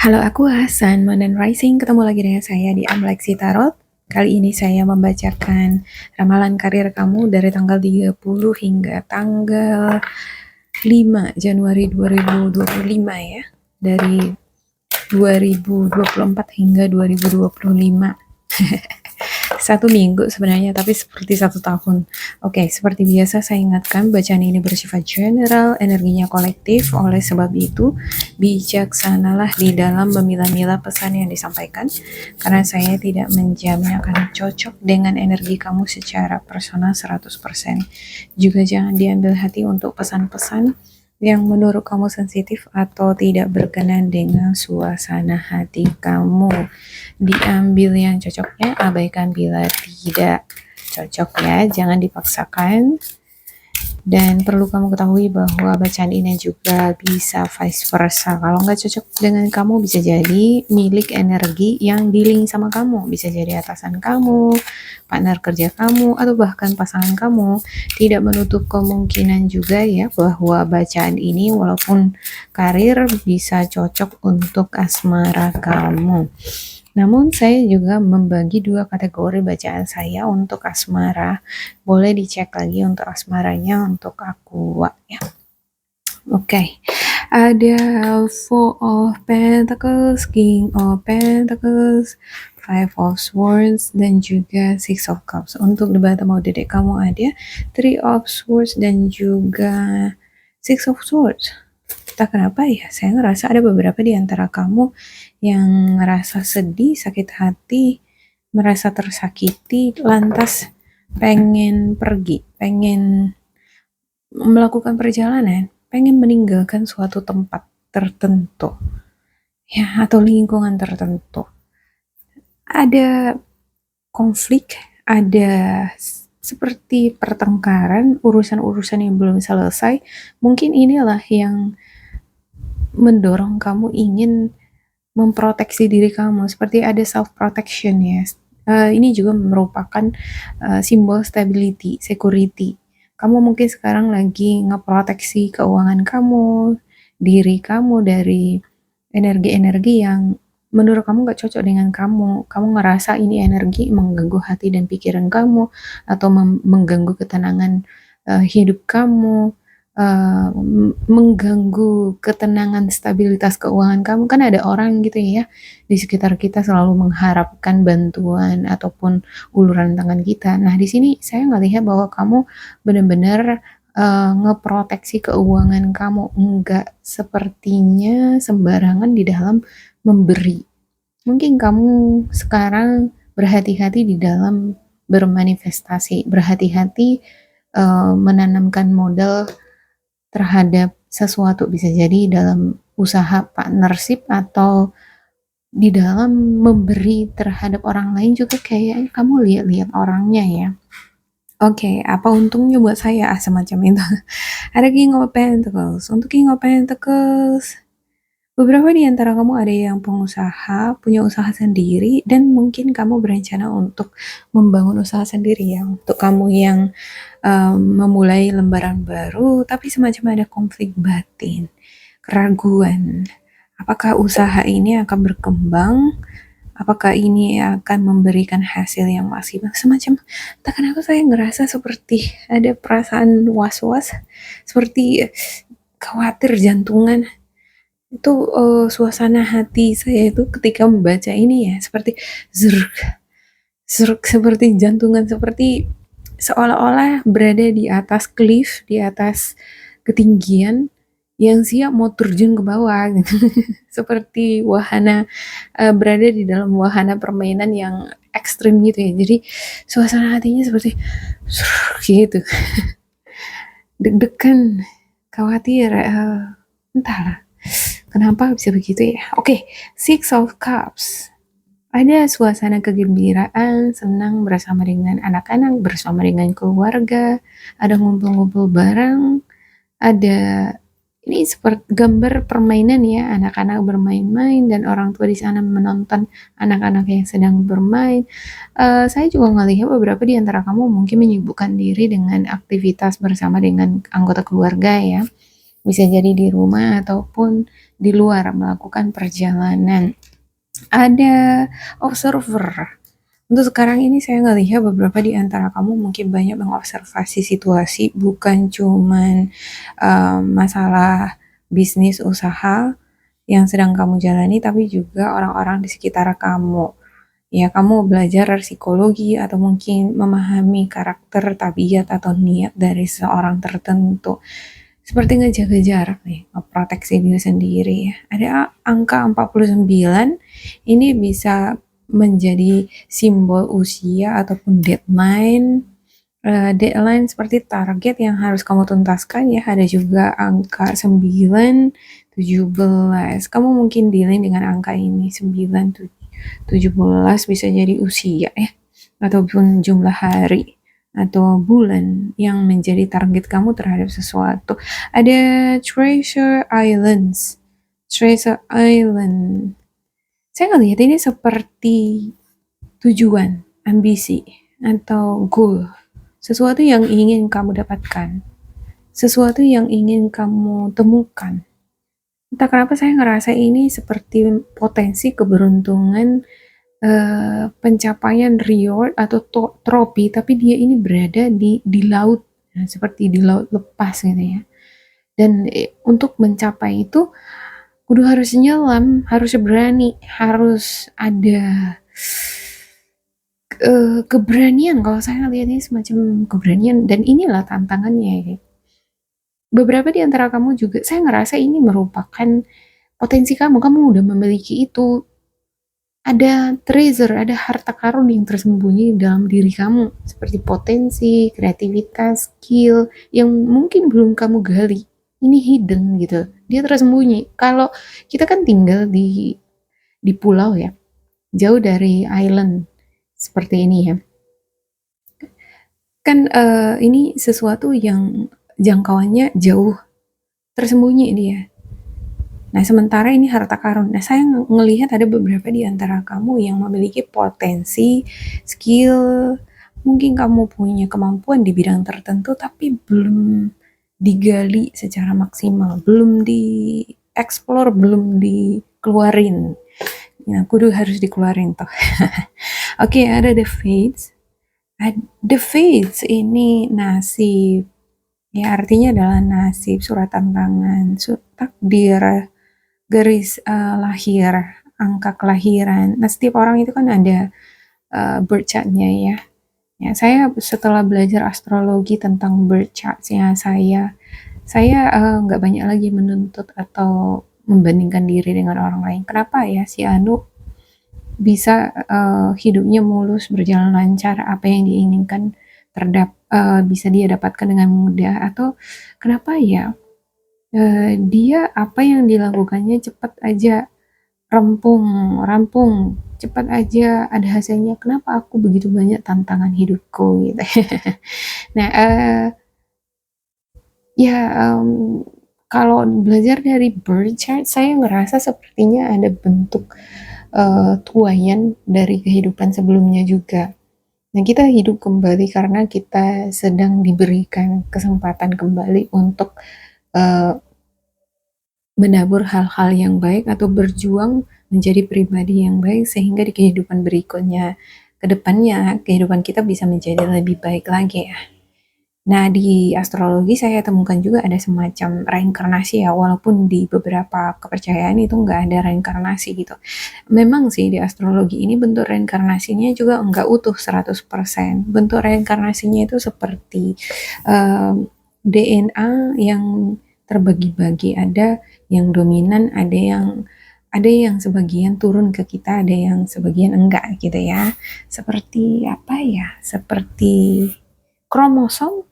Halo, aku Hasan, Moon and Rising. Ketemu lagi dengan saya di Amleksi Tarot. Kali ini saya membacakan ramalan karir kamu dari tanggal 30 hingga tanggal 5 Januari 2025 ya. Dari 2024 hingga 2025. Satu minggu sebenarnya, tapi seperti satu tahun. Oke, seperti biasa saya ingatkan bacaan ini bersifat general, energinya kolektif. Oleh sebab itu, bijaksanalah di dalam memilah-milah pesan yang disampaikan, karena saya tidak menjamin akan cocok dengan energi kamu secara personal 100%. Juga jangan diambil hati untuk pesan-pesan yang menurut kamu sensitif atau tidak berkenan dengan suasana hati kamu. Diambil yang cocoknya, abaikan bila tidak cocok ya, jangan dipaksakan. Dan perlu kamu ketahui bahwa bacaan ini juga bisa vice versa. Kalau nggak cocok dengan kamu, bisa jadi milik energi yang dealing sama kamu. Bisa jadi atasan kamu, partner kerja kamu, atau bahkan pasangan kamu. Tidak menutup kemungkinan juga ya bahwa bacaan ini walaupun karir bisa cocok untuk asmara kamu. Namun saya juga membagi dua kategori bacaan saya untuk asmara. Boleh dicek lagi untuk asmaranya untuk aqua ya. Oke. Ada Four of Pentacles, King of Pentacles, Five of Swords, dan juga Six of Cups. Untuk di bottom of the deck kamu ada Three of Swords dan juga Six of Swords. Entah kenapa ya, saya ngerasa ada beberapa di antara kamu yang ngerasa sedih, sakit hati, merasa tersakiti, lantas pengen pergi, pengen melakukan perjalanan, pengen meninggalkan suatu tempat tertentu, ya, atau lingkungan tertentu. Ada konflik, ada seperti pertengkaran, urusan-urusan yang belum selesai. Mungkin inilah yang mendorong kamu ingin memproteksi diri kamu, seperti ada self protection ya. Ini juga merupakan simbol stability, security. Kamu mungkin sekarang lagi ngeproteksi keuangan kamu, diri kamu dari energi-energi yang menurut kamu gak cocok dengan kamu. Kamu ngerasa ini energi mengganggu hati dan pikiran kamu, atau mengganggu ketenangan hidup kamu, mengganggu ketenangan stabilitas keuangan kamu. Kan ada orang gitu ya di sekitar kita selalu mengharapkan bantuan ataupun uluran tangan kita. Nah, di sini saya ngelihat bahwa kamu benar-benar ngeproteksi keuangan kamu, enggak sepertinya sembarangan di dalam memberi. Mungkin kamu sekarang berhati-hati di dalam bermanifestasi, berhati-hati menanamkan modal terhadap sesuatu, bisa jadi dalam usaha partnership atau di dalam memberi terhadap orang lain juga. Kayaknya kamu lihat-lihat orangnya ya. Oke, apa untungnya buat saya? Semacam itu. Ada King of Pentacles. Untuk King of Pentacles, beberapa di antara kamu ada yang pengusaha, punya usaha sendiri, dan mungkin kamu berencana untuk membangun usaha sendiri ya. Untuk kamu yang memulai lembaran baru, tapi semacam ada konflik batin, keraguan. Apakah usaha ini akan berkembang? Apakah ini akan memberikan hasil yang maksimal? Semacam, tak kenapa saya ngerasa seperti ada perasaan was-was, seperti khawatir, jantungan. Itu suasana hati saya itu ketika membaca ini ya, seperti zruk, zruk, seperti jantungan, seperti seolah-olah berada di atas cliff, di atas ketinggian yang siap mau terjun ke bawah gitu. Seperti wahana berada di dalam wahana permainan yang ekstrim gitu ya. Jadi suasana hatinya seperti gitu. Deg-degan, khawatir, entahlah kenapa bisa begitu ya. Oke, Six of Cups. Ada suasana kegembiraan, senang bersama dengan anak-anak, bersama dengan keluarga, ada ngumpul-ngumpul bareng, ada ini seperti gambar permainan ya, anak-anak bermain-main dan orang tua di sana menonton anak-anak yang sedang bermain. Saya juga ngelihat beberapa di antara kamu mungkin menyibukkan diri dengan aktivitas bersama dengan anggota keluarga ya. Bisa jadi di rumah ataupun di luar melakukan perjalanan. Ada observer. Untuk sekarang ini saya ngelihat beberapa di antara kamu mungkin banyak mengobservasi situasi, bukan cuman masalah bisnis usaha yang sedang kamu jalani, tapi juga orang-orang di sekitar kamu. Ya, kamu belajar psikologi atau mungkin memahami karakter, tabiat, atau niat dari seorang tertentu. Seperti ngejaga jarak nih, memproteksi diri sendiri ya. Ada angka 49, ini bisa menjadi simbol usia ataupun deadline. Deadline seperti target yang harus kamu tuntaskan ya. Ada juga angka 9, 17. Kamu mungkin dealing dengan angka ini, 9, 17 bisa jadi usia ya, ataupun jumlah hari atau bulan yang menjadi target kamu terhadap sesuatu. Ada Treasure Islands. Treasure Island. Saya ngelihat ini seperti tujuan, ambisi, atau goal. Sesuatu yang ingin kamu dapatkan. Sesuatu yang ingin kamu temukan. Entah kenapa saya ngerasa ini seperti potensi keberuntungan, pencapaian reward atau trofi, tapi dia ini berada di laut, seperti di laut lepas gitu ya. Dan untuk mencapai itu kudu harus nyelam, harus berani, harus ada keberanian. Kalau saya lihat ini semacam keberanian, dan inilah tantangannya ya. Beberapa di antara kamu juga, saya ngerasa ini merupakan potensi kamu udah memiliki itu. Ada treasure, ada harta karun yang tersembunyi dalam diri kamu, seperti potensi, kreativitas, skill yang mungkin belum kamu gali. Ini hidden gitu, dia tersembunyi. Kalau kita kan tinggal di pulau ya, jauh dari island seperti ini ya. Kan ini sesuatu yang jangkauannya jauh, tersembunyi dia. Nah, sementara ini harta karun. Nah, saya ngelihat ada beberapa di antara kamu yang memiliki potensi, skill, mungkin kamu punya kemampuan di bidang tertentu, tapi belum digali secara maksimal, belum dieksplor, belum dikeluarin. Nah, kudu harus dikeluarin toh. Oke, ada The Fates. The Fates ini nasib. Ya, artinya adalah nasib, surat tantangan, takdir, garis lahir, angka kelahiran. Nah, setiap orang itu kan ada birth chart-nya ya. Ya, saya setelah belajar astrologi tentang birth chart-nya saya nggak banyak lagi menuntut atau membandingkan diri dengan orang lain. Kenapa ya si Anu bisa hidupnya mulus, berjalan lancar, apa yang diinginkan bisa dia dapatkan dengan mudah, atau kenapa ya dia apa yang dilakukannya cepat aja rampung, cepat aja ada hasilnya. Kenapa aku begitu banyak tantangan hidupku gitu. Nah, ya kalau belajar dari birth chart, saya ngerasa sepertinya ada bentuk tuayan dari kehidupan sebelumnya juga. Nah, kita hidup kembali karena kita sedang diberikan kesempatan kembali untuk menabur hal-hal yang baik atau berjuang menjadi pribadi yang baik, sehingga di kehidupan berikutnya, ke depannya, kehidupan kita bisa menjadi lebih baik lagi ya. Nah, di astrologi saya temukan juga ada semacam reinkarnasi ya, walaupun di beberapa kepercayaan itu nggak ada reinkarnasi gitu. Memang sih di astrologi ini bentuk reinkarnasinya juga nggak utuh 100%. Bentuk reinkarnasinya itu seperti DNA yang terbagi-bagi, ada yang dominan, ada yang sebagian turun ke kita, ada yang sebagian enggak gitu ya. Seperti apa ya? Seperti kromosom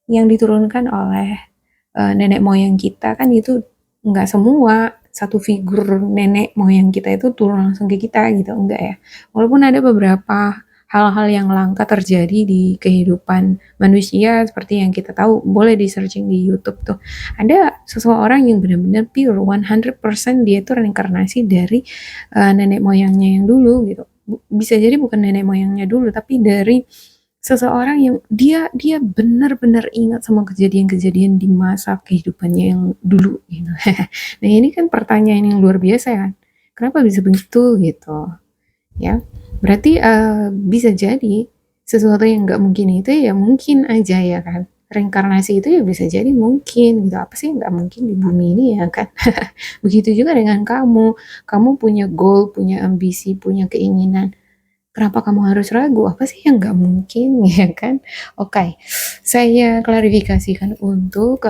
yang diturunkan oleh nenek moyang kita, kan itu enggak semua satu figur nenek moyang kita itu turun langsung ke kita gitu, enggak ya. Walaupun ada beberapa hal-hal yang langka terjadi di kehidupan manusia, seperti yang kita tahu, boleh di searching di YouTube tuh. Ada seseorang yang benar-benar pure 100% dia itu reinkarnasi dari nenek moyangnya yang dulu gitu. Bisa jadi bukan nenek moyangnya dulu, tapi dari seseorang yang dia benar-benar ingat sama kejadian-kejadian di masa kehidupannya yang dulu gitu. Nah ini kan pertanyaan yang luar biasa ya. Kenapa bisa begitu gitu ya? Berarti bisa jadi sesuatu yang nggak mungkin itu ya mungkin aja ya kan. Reinkarnasi itu ya bisa jadi mungkin gitu. Apa sih yang nggak mungkin di bumi ini ya kan? Begitu juga dengan kamu. Kamu punya goal, punya ambisi, punya keinginan. Kenapa kamu harus ragu? Apa sih yang nggak mungkin ya kan? Oke, saya klarifikasikan untuk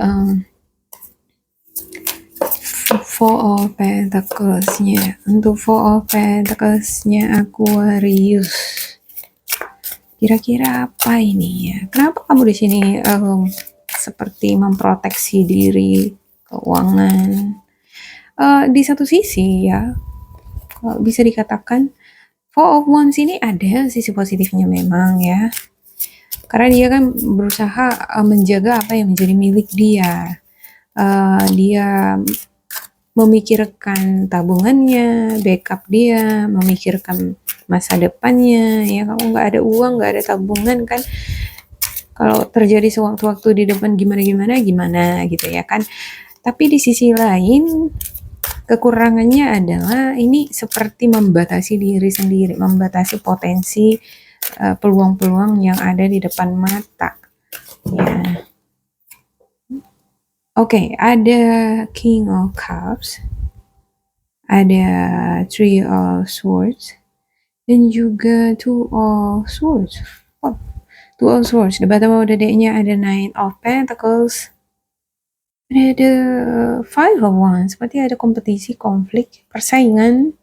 Four of Pentacles-nya. Untuk Four of Pentacles-nya Aquarius. Kira-kira apa ini ya? Kenapa kamu di sini seperti memproteksi diri, keuangan? Di satu sisi ya, bisa dikatakan Four of Wands ini ada sisi positifnya memang ya. Karena dia kan berusaha menjaga apa yang menjadi milik dia. Dia memikirkan tabungannya, backup dia, memikirkan masa depannya. Ya kalau nggak ada uang, nggak ada tabungan kan, kalau terjadi sewaktu-waktu di depan gimana gitu ya kan. Tapi di sisi lain kekurangannya adalah ini seperti membatasi diri sendiri, membatasi potensi peluang-peluang yang ada di depan mata. Ya. Oke, ada King of Cups, ada Three of Swords, dan juga Two of Swords. Oh, Two of Swords. Di bottom of the deck-nya ada Nine of Pentacles, ada Five of Wands. Seperti ada kompetisi, konflik, persaingan.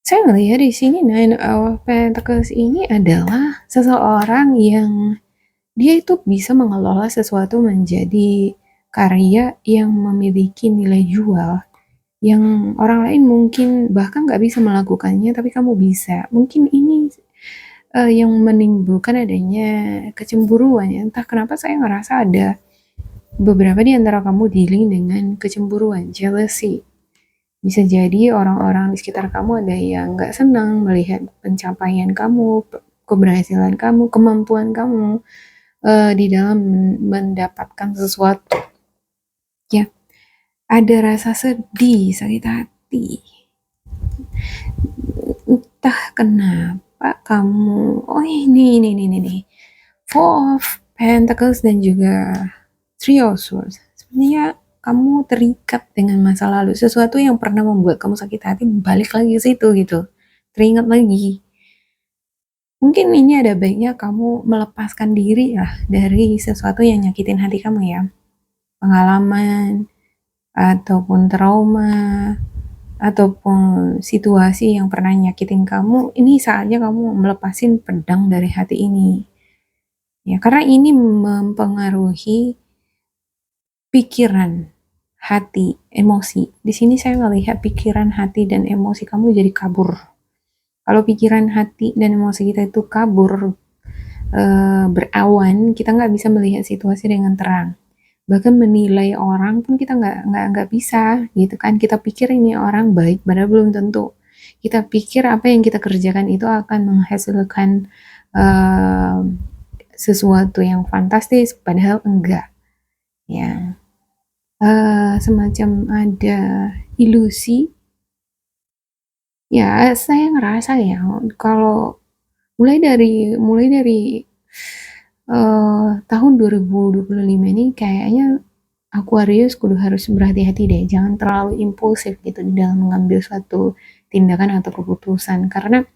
Saya melihat di sini Nine of Pentacles ini adalah seseorang yang dia itu bisa mengelola sesuatu menjadi karya yang memiliki nilai jual, yang orang lain mungkin bahkan nggak bisa melakukannya, tapi kamu bisa. Mungkin ini yang menimbulkan adanya kecemburuan ya. Entah kenapa saya ngerasa ada beberapa di antara kamu dealing dengan kecemburuan, jealousy. Bisa jadi orang-orang di sekitar kamu ada yang nggak senang melihat pencapaian kamu, keberhasilan kamu, kemampuan kamu di dalam mendapatkan sesuatu. Ya, ada rasa sedih, sakit hati. Entah kenapa kamu, oh ini. Four of Pentacles dan juga Three of Swords. Sebenarnya kamu terikat dengan masa lalu, sesuatu yang pernah membuat kamu sakit hati balik lagi ke situ gitu, teringat lagi. Mungkin ini ada baiknya kamu melepaskan diri lah dari sesuatu yang nyakitin hati kamu ya, pengalaman ataupun trauma ataupun situasi yang pernah nyakitin kamu. Ini saatnya kamu melepasin pedang dari hati ini ya, karena ini mempengaruhi pikiran, hati, emosi. Di sini saya melihat pikiran, hati, dan emosi kamu jadi kabur. Kalau pikiran, hati, dan emosi kita itu kabur, berawan, kita nggak bisa melihat situasi dengan terang. Bahkan menilai orang pun kita nggak bisa, gitu kan. Kita pikir ini orang baik, padahal belum tentu. Kita pikir apa yang kita kerjakan itu akan menghasilkan sesuatu yang fantastis, padahal enggak. Ya, semacam ada ilusi. Ya, saya ngerasa ya kalau mulai dari tahun 2025 ini kayaknya Aquarius kudu harus berhati-hati deh, jangan terlalu impulsif gitu di dalam mengambil suatu tindakan atau keputusan, karena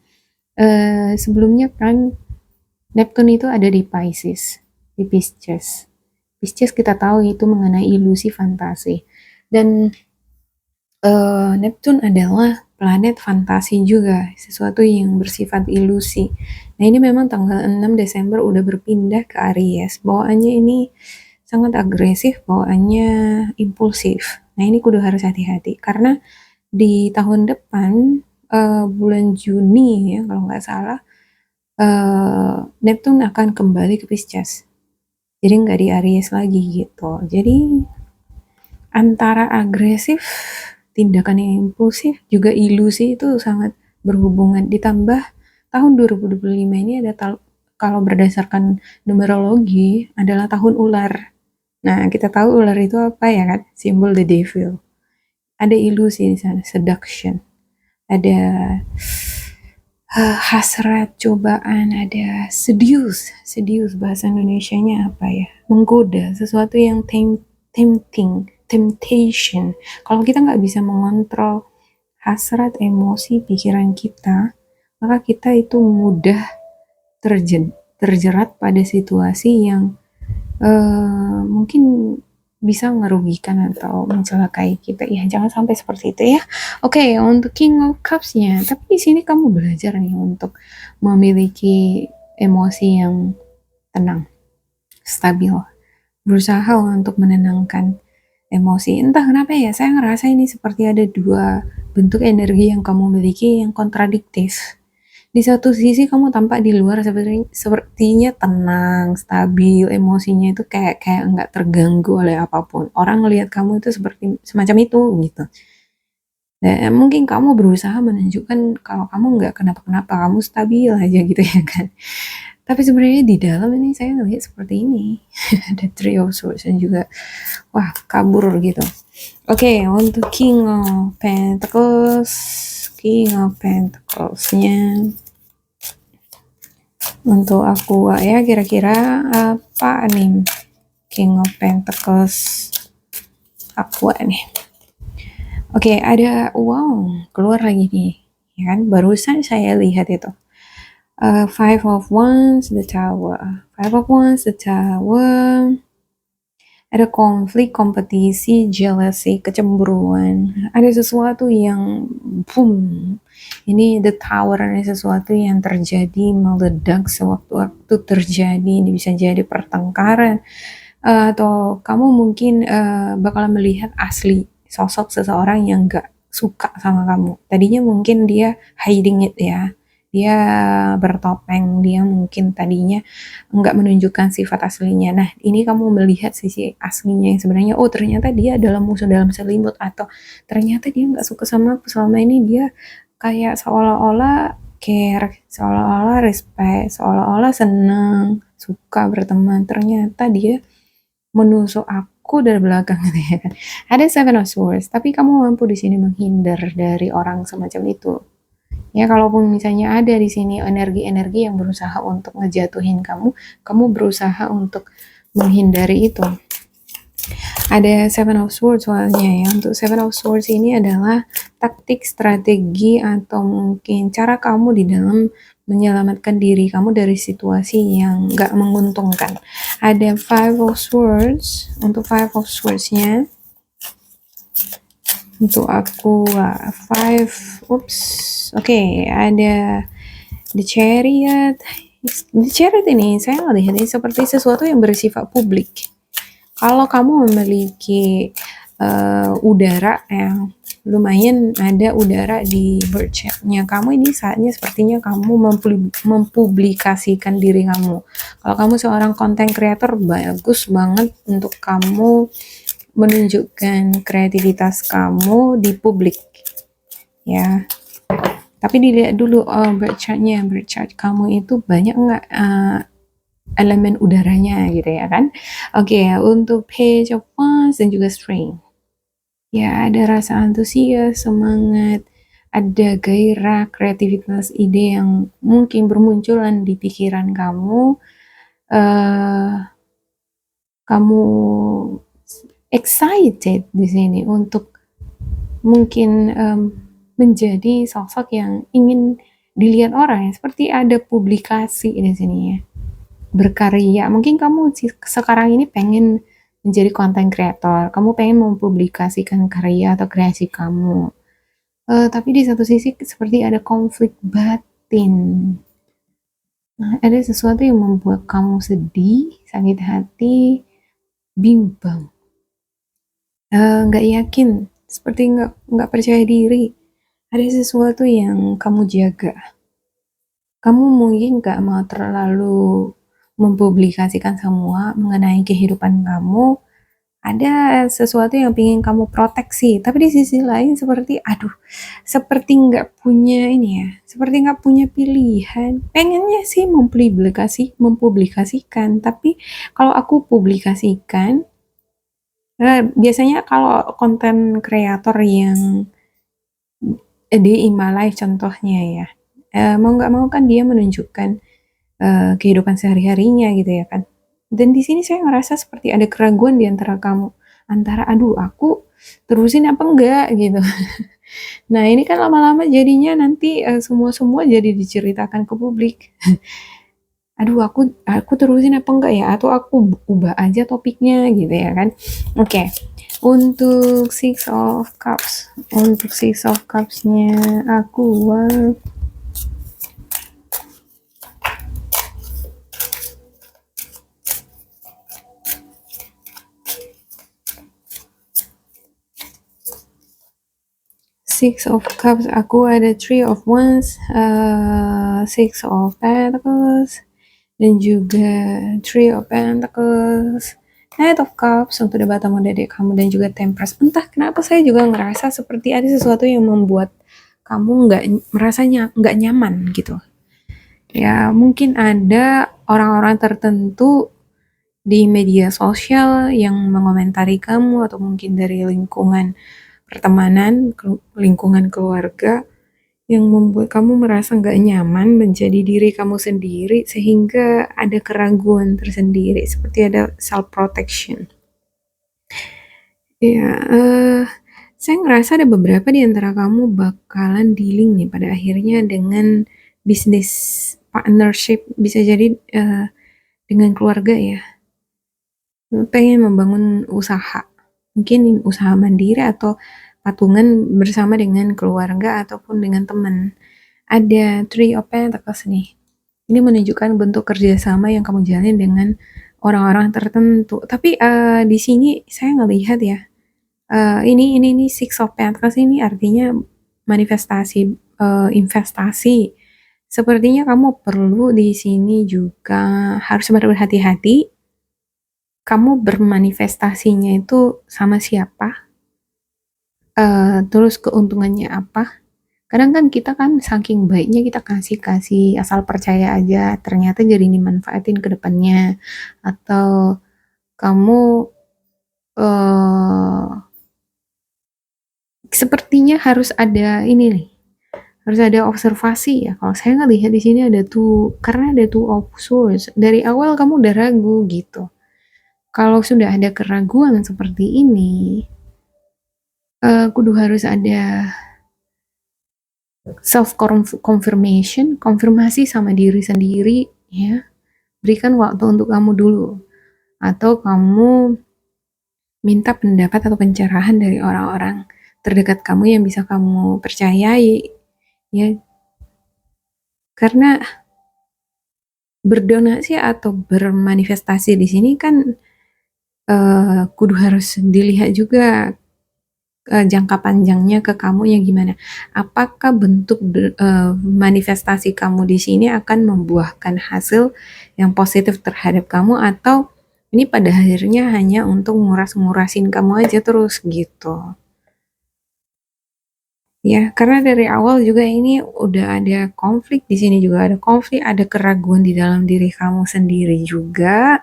sebelumnya kan Neptune itu ada di Pisces, di Pisces. Pisces kita tahu itu mengenai ilusi fantasi, dan Neptune adalah planet fantasi juga, sesuatu yang bersifat ilusi. Nah ini memang tanggal 6 Desember udah berpindah ke Aries, bawaannya ini sangat agresif, bawaannya impulsif. Nah ini kudu harus hati-hati, karena di tahun depan bulan Juni ya kalau nggak salah, Neptune akan kembali ke Pisces, jadi nggak di Aries lagi gitu. Jadi antara agresif, tindakan yang impulsif, juga ilusi itu sangat berhubungan. Ditambah tahun 2025 ini kalau berdasarkan numerologi adalah tahun ular. Nah, kita tahu ular itu apa ya kan? Simbol the devil. Ada ilusi di sana, seduction. Ada hasrat, cobaan, ada seduce bahasa Indonesianya apa ya? Menggoda, sesuatu yang tempting, temptation. Kalau kita nggak bisa mengontrol hasrat, emosi, pikiran kita, maka kita itu mudah terjerat pada situasi yang mungkin bisa merugikan atau mencelakai kita. Ya, jangan sampai seperti itu ya. Oke, untuk King of Cups-nya, tapi di sini kamu belajar nih untuk memiliki emosi yang tenang, stabil, berusaha untuk menenangkan emosi. Entah kenapa ya, saya ngerasa ini seperti ada dua bentuk energi yang kamu miliki yang kontradiktif. Di satu sisi kamu tampak di luar sepertinya tenang, stabil, emosinya itu kayak nggak terganggu oleh apapun. Orang ngelihat kamu itu seperti semacam itu gitu. Dan mungkin kamu berusaha menunjukkan kalau kamu nggak kenapa-kenapa, kamu stabil aja gitu ya kan. Tapi sebenarnya di dalam ini saya ngelihat seperti ini. Ada Three of Swords dan juga wah kabur gitu. Oke, untuk King of Pentacles, nya untuk aku ya kira-kira apa nih King of Pentacles aku nih. Oke, ada wow keluar lagi nih ya kan, barusan saya lihat itu Five of Wands, the Tower. Five of Wands, the Tower. Ada konflik, kompetisi, jealousy, kecemburuan. Ada sesuatu yang boom. Ini the tower, ini sesuatu yang terjadi meledak sewaktu-waktu terjadi. Ini bisa jadi pertengkaran atau kamu mungkin bakal melihat asli sosok seseorang yang gak suka sama kamu. Tadinya mungkin dia hiding it ya. Dia bertopeng, dia mungkin tadinya nggak menunjukkan sifat aslinya. Nah, ini kamu melihat sisi aslinya yang sebenarnya, oh ternyata dia adalah musuh dalam selimut, atau ternyata dia nggak suka sama aku, selama ini dia kayak seolah-olah care, seolah-olah respect, seolah-olah senang, suka berteman, ternyata dia menusuk aku dari belakang gitu ya kan. Ada Seven of Swords, tapi kamu mampu di sini menghindar dari orang semacam itu. Ya, kalaupun misalnya ada di sini energi-energi yang berusaha untuk ngejatuhin kamu, kamu berusaha untuk menghindari itu. Ada Seven of Swords soalnya ya. Untuk Seven of Swords ini adalah taktik, strategi, atau mungkin cara kamu di dalam menyelamatkan diri kamu dari situasi yang gak menguntungkan. Ada Five of Swords. Untuk Five of Swords-nya, untuk aku five, oke, ada The Chariot. The Chariot ini saya melihat ini seperti sesuatu yang bersifat publik. Kalau kamu memiliki udara yang lumayan, ada udara di birth chart-nya kamu, ini saatnya sepertinya kamu mempublikasikan diri kamu. Kalau kamu seorang content creator, bagus banget untuk kamu menunjukkan kreativitas kamu di publik ya. Tapi dilihat dulu birth chart-nya, birth chart kamu itu banyak nggak elemen udaranya gitu ya kan. Oke, untuk Page of Wands dan juga Strength ya, ada rasa antusias, semangat, ada gairah, kreativitas, ide yang mungkin bermunculan di pikiran kamu. Kamu excited di sini untuk mungkin menjadi sosok yang ingin dilihat orang ya, seperti ada publikasi di sini ya, berkarya. Mungkin kamu sekarang ini pengen menjadi content creator, kamu pengen mempublikasikan karya atau kreasi kamu, tapi di satu sisi seperti ada konflik batin. Nah, ada sesuatu yang membuat kamu sedih, sakit hati, bimbang, nggak yakin, seperti nggak percaya diri. Ada sesuatu yang kamu jaga. Kamu mungkin nggak mau terlalu mempublikasikan semua mengenai kehidupan kamu, ada sesuatu yang ingin kamu proteksi, tapi di sisi lain seperti, aduh, seperti nggak punya ini ya, seperti nggak punya pilihan. Pengennya sih mempublikasikan, tapi kalau aku publikasikan, biasanya kalau konten kreator yang di Ima Live contohnya ya, mau nggak mau kan dia menunjukkan kehidupan sehari-harinya gitu ya kan. Dan di sini saya ngerasa seperti ada keraguan di antara kamu, antara aduh aku terusin apa enggak gitu. Nah ini kan lama-lama jadinya nanti semua-semua jadi diceritakan ke publik. Aduh aku terusin apa enggak ya, atau aku ubah aja topiknya gitu ya kan. Oke. Untuk Six of Cups-nya aku Six of Cups, aku ada Three of Wands, Six of Pentacles, dan juga Three of Pentacles, Knight of Cups untuk debat tamu dedek kamu, dan juga Temperance. Entah kenapa saya juga ngerasa seperti ada sesuatu yang membuat kamu nggak nyaman gitu. Ya mungkin ada orang-orang tertentu di media sosial yang mengomentari kamu, atau mungkin dari lingkungan pertemanan, lingkungan keluarga, yang membuat kamu merasa nggak nyaman menjadi diri kamu sendiri, sehingga ada keraguan tersendiri, seperti ada self protection. Ya, saya ngerasa ada beberapa di antara kamu bakalan dealing nih pada akhirnya dengan bisnis partnership, bisa jadi dengan keluarga ya, pengen membangun usaha, mungkin usaha mandiri atau patungan bersama dengan keluarga ataupun dengan teman. Ada Three of Pentacles nih. Ini menunjukkan bentuk kerjasama yang kamu jalin dengan orang-orang tertentu. Tapi di sini saya ngelihat ya, ini Six of Pentacles ini artinya manifestasi, investasi. Sepertinya kamu perlu di sini juga harus berhati-hati. Kamu bermanifestasinya itu sama siapa? Terus keuntungannya apa? Kadang kan kita kan saking baiknya kita kasih asal percaya aja, ternyata jadi dimanfaatin ke depannya. Atau kamu sepertinya harus ada ini nih, harus ada observasi ya. Kalau saya ngelihat di sini ada karena ada Two of Swords. Dari awal kamu udah ragu gitu. Kalau sudah ada keraguan seperti ini, kudu harus ada self confirmation, konfirmasi sama diri sendiri ya. Berikan waktu untuk kamu dulu, atau kamu minta pendapat atau pencerahan dari orang-orang terdekat kamu yang bisa kamu percayai ya. Karena berdonasi atau bermanifestasi di sini kan kudu harus dilihat juga jangka panjangnya ke kamu yang gimana. Apakah bentuk manifestasi kamu di sini akan membuahkan hasil yang positif terhadap kamu, atau ini pada akhirnya hanya untuk nguras-ngurasin kamu aja terus gitu. Ya, karena dari awal juga ini udah ada konflik, di sini juga ada konflik, ada keraguan di dalam diri kamu sendiri juga.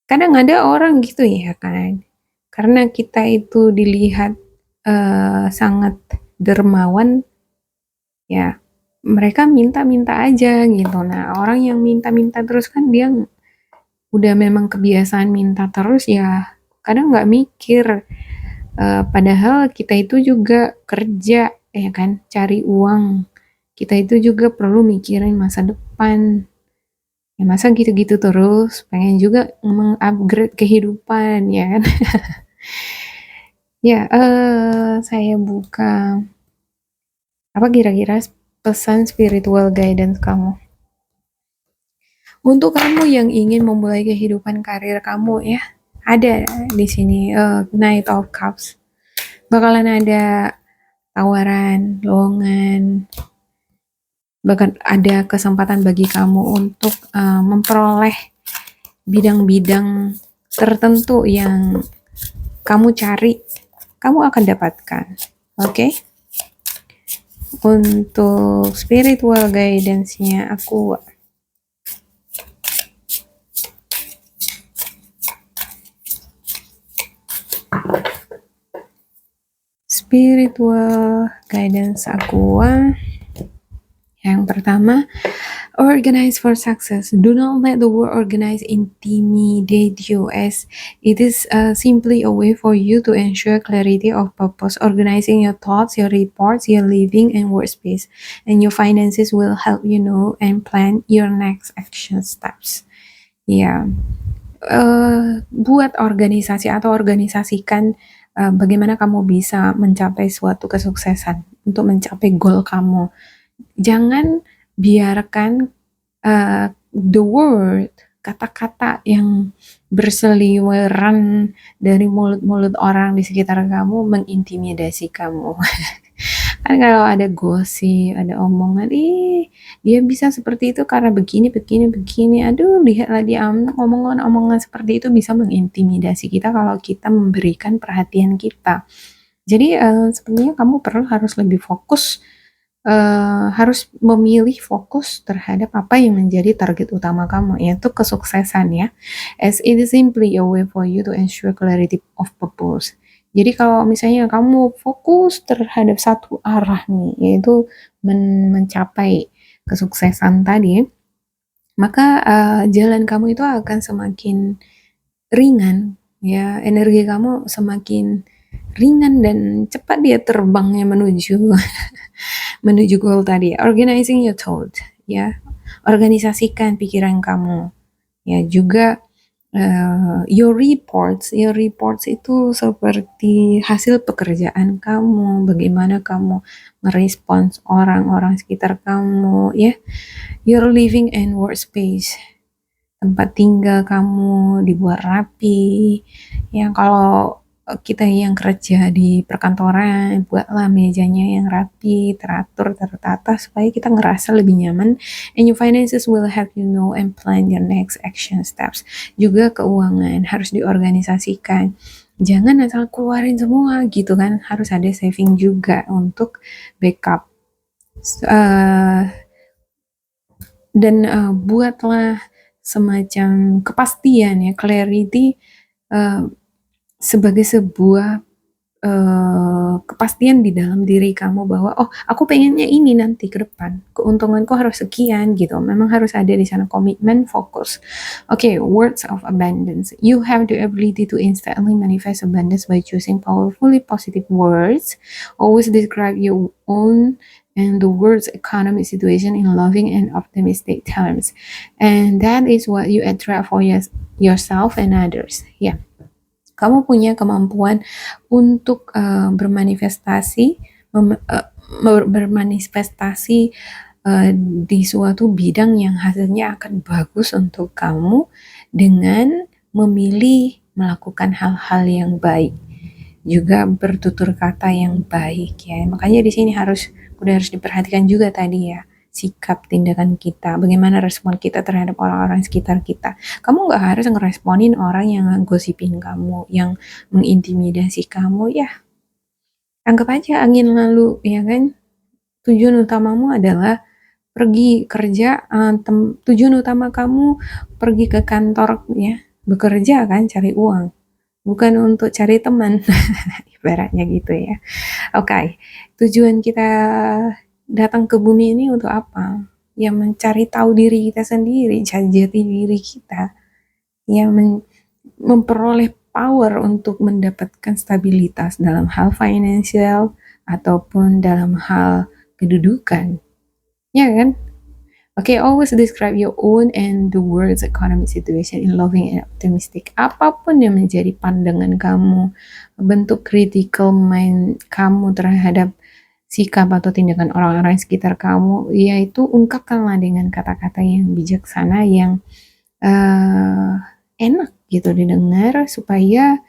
Kadang ada orang gitu ya kan, karena kita itu dilihat sangat dermawan, ya mereka minta-minta aja gitu. Nah orang yang minta-minta terus kan dia udah memang kebiasaan minta terus ya, kadang nggak mikir. Padahal kita itu juga kerja ya kan, cari uang. Kita itu juga perlu mikirin masa depan. Ya masa gitu-gitu terus, pengen juga meng-upgrade kehidupan ya kan. Ya, saya buka apa kira-kira pesan spiritual guidance kamu. Untuk kamu yang ingin memulai kehidupan karir kamu ya, ada di sini Knight of Cups. Bakalan ada tawaran, lowongan, bahkan ada kesempatan bagi kamu untuk memperoleh bidang-bidang tertentu yang kamu cari, kamu akan dapatkan. Oke? Untuk spiritual guidance-nya aku yang pertama, organize for success. Do not let the word organize intimidate you, as it is simply a way for you to ensure clarity of purpose. Organizing your thoughts, your reports, your living and workspace, and your finances will help you know and plan your next action steps. Ya, buat organisasi atau organisasikan bagaimana kamu bisa mencapai suatu kesuksesan untuk mencapai goal kamu. Jangan biarkan the word, kata-kata yang berseliweran dari mulut-mulut orang di sekitar kamu mengintimidasi kamu. Kan kalau ada gosip, ada omongan, dia bisa seperti itu karena begini, begini, begini. Aduh, lihatlah dia omongan-omongan seperti itu bisa mengintimidasi kita kalau kita memberikan perhatian kita. Jadi sebenarnya kamu harus lebih fokus, harus memilih fokus terhadap apa yang menjadi target utama kamu, yaitu kesuksesan ya. As it is simply a way for you to ensure clarity of purpose. Jadi kalau misalnya kamu fokus terhadap satu arah nih, yaitu mencapai kesuksesan tadi, maka jalan kamu itu akan semakin ringan, ya, energi kamu semakin ringan dan cepat dia terbangnya menuju menuju goal tadi. Organizing your thought, ya, organisasikan pikiran kamu, ya, juga your reports itu seperti hasil pekerjaan kamu, bagaimana kamu merespons orang-orang sekitar kamu, ya. Your living and workspace, tempat tinggal kamu dibuat rapi. Yang kalau kita yang kerja di perkantoran, buatlah mejanya yang rapi, teratur, tertata supaya kita ngerasa lebih nyaman. And your finances will help you know and plan your next action steps. Juga keuangan harus diorganisasikan. Jangan asal keluarin semua gitu kan, harus ada saving juga untuk backup. Dan buatlah semacam kepastian ya, clarity, sebagai sebuah kepastian di dalam diri kamu bahwa oh aku pengennya ini nanti ke depan, keuntunganku harus sekian gitu. Memang harus ada di sana komitmen, fokus. Okay, words of abundance. You have the ability to instantly manifest abundance by choosing powerfully positive words. Always describe your own and the world's economic situation in loving and optimistic terms, and that is what you attract for yourself and others. Ya, kamu punya kemampuan untuk bermanifestasi di suatu bidang yang hasilnya akan bagus untuk kamu dengan memilih melakukan hal-hal yang baik, juga bertutur kata yang baik ya. Makanya di sini harus diperhatikan juga tadi ya, sikap tindakan kita, bagaimana respon kita terhadap orang-orang sekitar kita. Kamu nggak harus ngeresponin orang yang gosipin kamu, yang mengintimidasi kamu, ya anggap aja angin lalu, ya kan. Tujuan utamamu adalah pergi kerja, tujuan utama kamu pergi ke kantor ya, bekerja kan, cari uang, bukan untuk cari teman. Ibaratnya gitu ya. Oke, tujuan kita datang ke bumi ini untuk apa? Ya mencari tahu diri kita sendiri, cari jati diri kita, ya memperoleh power untuk mendapatkan stabilitas dalam hal finansial ataupun dalam hal kedudukan, ya kan? Okay, always describe your own and the world's economic situation in loving and optimistic. Apapun yang menjadi pandangan kamu, bentuk critical mind kamu terhadap sikap atau tindakan orang-orang sekitar kamu, yaitu ungkapkanlah dengan kata-kata yang bijaksana, yang enak gitu didengar, supaya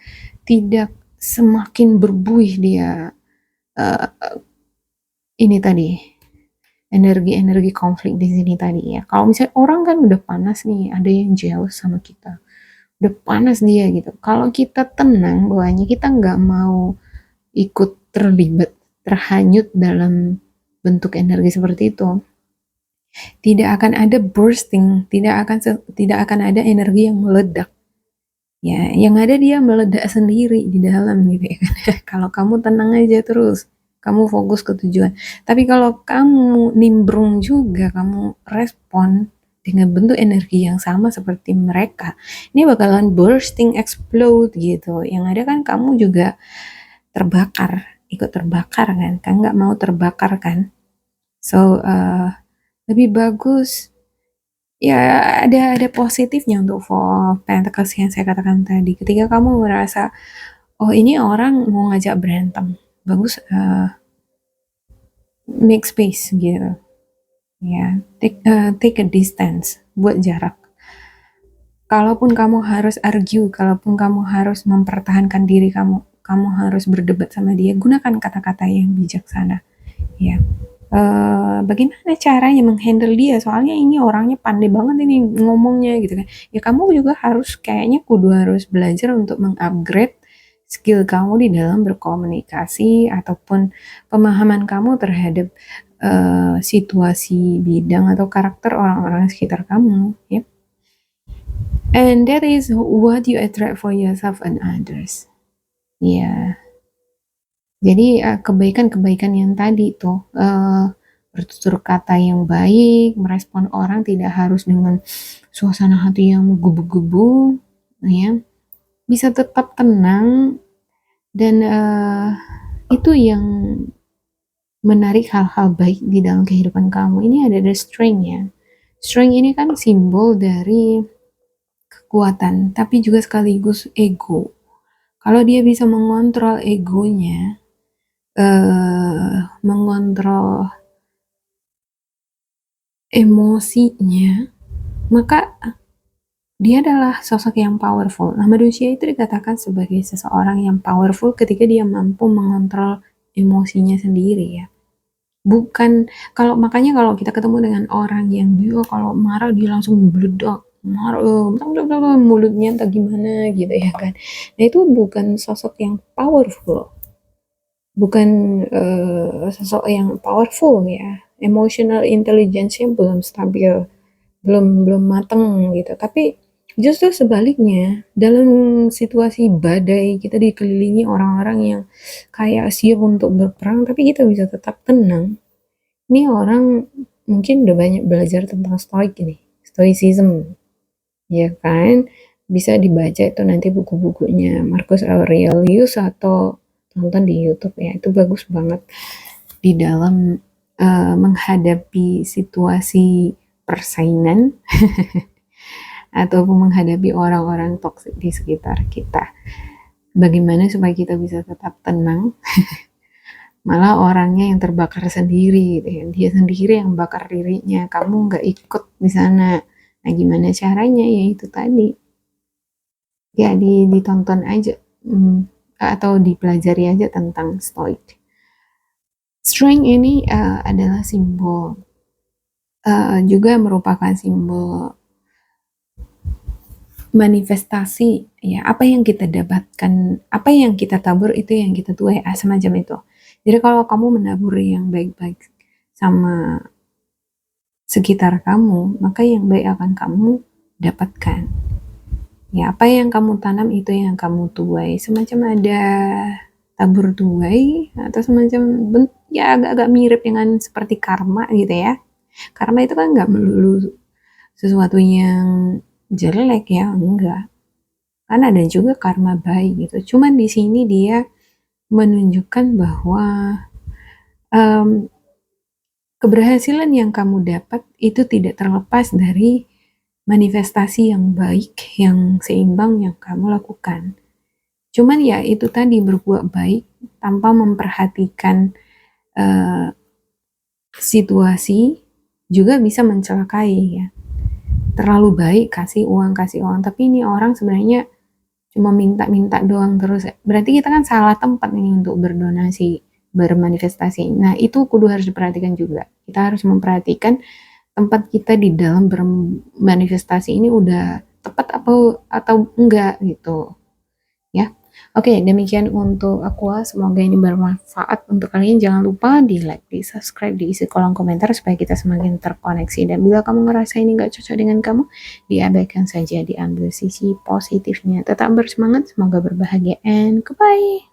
tidak semakin berbuih dia ini tadi, energi-energi konflik di sini tadi ya. Kalau misalnya orang kan udah panas nih, ada yang jealous sama kita, udah panas dia gitu. Kalau kita tenang bawahnya, kita nggak mau ikut terlibat, terhanyut dalam bentuk energi seperti itu, tidak akan ada bursting, tidak akan ada energi yang meledak. Ya, yang ada dia meledak sendiri di dalam gitu ya kan. Kalau kamu tenang aja terus, kamu fokus ke tujuan. Tapi kalau kamu nimbrung juga, kamu respon dengan bentuk energi yang sama seperti mereka, ini bakalan bursting, explode gitu. Yang ada kan kamu juga terbakar, ikut terbakar kan, kan nggak mau terbakar kan. So, lebih bagus ya, ada positifnya untuk for Pentacles yang saya katakan tadi. Ketika kamu merasa, oh ini orang mau ngajak berantem, bagus, make space gitu. Ya, take a distance, buat jarak. Kalaupun kamu harus argue, kalaupun kamu harus mempertahankan diri kamu, kamu harus berdebat sama dia, gunakan kata-kata yang bijaksana. Ya, bagaimana caranya menghandle dia, soalnya ini orangnya pandai banget ini ngomongnya gitu kan. Ya kamu juga harus kayaknya kudu harus belajar untuk mengupgrade skill kamu di dalam berkomunikasi ataupun pemahaman kamu terhadap situasi bidang atau karakter orang-orang sekitar kamu ya. And that is what you attract for yourself and others. Ya. Jadi kebaikan-kebaikan yang tadi tuh, bertutur kata yang baik, merespon orang tidak harus dengan suasana hati yang menggebu-gebu, ya, bisa tetap tenang dan itu yang menarik hal-hal baik di dalam kehidupan kamu. Ini ada the strength ya. Strength ini kan simbol dari kekuatan, tapi juga sekaligus ego. Kalau dia bisa mengontrol egonya, mengontrol emosinya, maka dia adalah sosok yang powerful. Nah, manusia itu dikatakan sebagai seseorang yang powerful ketika dia mampu mengontrol emosinya sendiri ya. Bukan makanya kalau kita ketemu dengan orang yang dia kalau marah dia langsung meledak, marah, mulutnya entah gimana gitu ya kan. Nah, itu bukan sosok yang powerful. Bukan sosok yang powerful ya, emotional intelligence-nya belum stabil, belum mateng gitu. Tapi justru sebaliknya, dalam situasi badai kita dikelilingi orang-orang yang kayak siap untuk berperang, tapi kita bisa tetap tenang. Ini orang mungkin udah banyak belajar tentang stoik ini, stoicism, ya kan? Bisa dibaca itu nanti buku-bukunya Marcus Aurelius atau tonton di YouTube ya, itu bagus banget di dalam menghadapi situasi persaingan ataupun menghadapi orang-orang toksik di sekitar kita. Bagaimana supaya kita bisa tetap tenang, malah orangnya yang terbakar sendiri, gitu ya. Dia sendiri yang bakar dirinya, kamu nggak ikut di sana. Nah, gimana caranya? Ya itu tadi. Ya ditonton aja. Atau dipelajari aja tentang stoik. Strength ini adalah simbol, juga merupakan simbol manifestasi ya, apa yang kita dapatkan, apa yang kita tabur itu yang kita tuai, semacam itu. Jadi kalau kamu menabur yang baik-baik sama sekitar kamu, maka yang baik akan kamu dapatkan. Ya, apa yang kamu tanam itu yang kamu tuai. Semacam ada tabur tuai atau semacam ya agak-agak mirip dengan seperti karma gitu ya. Karma itu kan nggak melulu sesuatu yang jelek ya, enggak. Kan ada juga karma baik gitu. Cuman di sini dia menunjukkan bahwa keberhasilan yang kamu dapat itu tidak terlepas dari manifestasi yang baik, yang seimbang yang kamu lakukan. Cuman ya itu tadi, berbuat baik tanpa memperhatikan situasi juga bisa mencelakai ya. Terlalu baik kasih uang, tapi ini orang sebenarnya cuma minta-minta doang terus. Berarti kita kan salah tempat nih untuk berdonasi bermanifestasi. Nah, itu kudu harus diperhatikan juga. Kita harus memperhatikan tempat kita di dalam bermanifestasi ini udah tepat atau enggak gitu ya. Oke, demikian untuk Aqua. Semoga ini bermanfaat untuk kalian. Jangan lupa di like, di subscribe, diisi kolom komentar supaya kita semakin terkoneksi. Dan bila kamu ngerasa ini gak cocok dengan kamu, diabaikan saja, diambil sisi positifnya. Tetap bersemangat, semoga berbahagia, and goodbye.